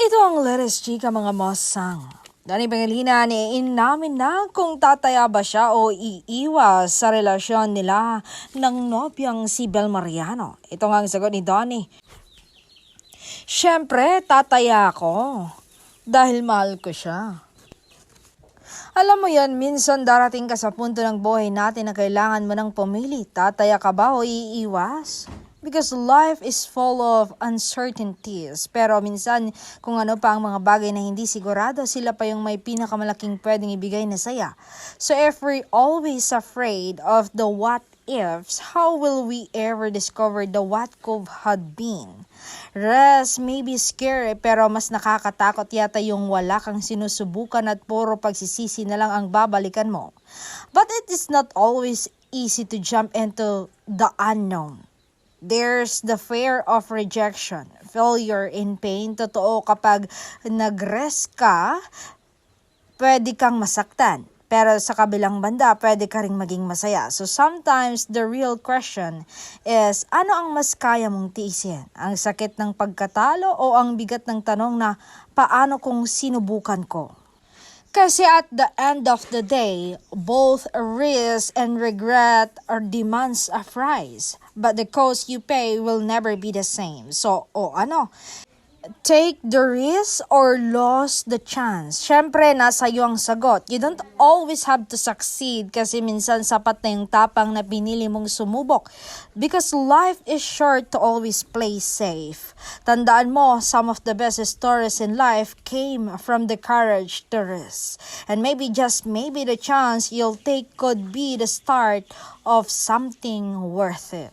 Ito ang Lettuce Chika mga masang. Dani Pangilinan, inamin na kung tataya ba siya o iiwas sa relasyon nila ng nobyang si Bel Mariano. Ito nga ang sagot ni Donnie. Siyempre, tataya ako. Dahil mahal ko siya. Alam mo yan, minsan darating ka sa punto ng buhay natin na kailangan mo ng pumili. Tataya ka ba o iiwas? Because life is full of uncertainties. Pero minsan, kung ano pa ang mga bagay na hindi sigurado, sila pa yung may pinakamalaking pwedeng ibigay na saya. So if we're always afraid of the what ifs, how will we ever discover the what could have been? Rest may be scary, pero mas nakakatakot yata yung wala kang sinusubukan at puro pagsisisi na lang ang babalikan mo. But it is not always easy to jump into the unknown. There's the fear of rejection, failure, and pain. Totoo, kapag nag-rest ka, pwede kang masaktan. Pero sa kabilang banda, pwede ka ring maging masaya. So sometimes, the real question is, ano ang mas kaya mong tiisin? Ang sakit ng pagkatalo o ang bigat ng tanong na, paano kung sinubukan ko? Kasi at the end of the day, both risk and regret are demands a price. But the cost you pay will never be the same. So, take the risk or lose the chance. Syempre, nasa iyo ang sagot. You don't always have to succeed kasi minsan sapat na yung tapang na pinili mong sumubok. Because life is short to always play safe. Tandaan mo, some of the best stories in life came from the courage to risk. And maybe, just maybe, the chance you'll take could be the start of something worth it.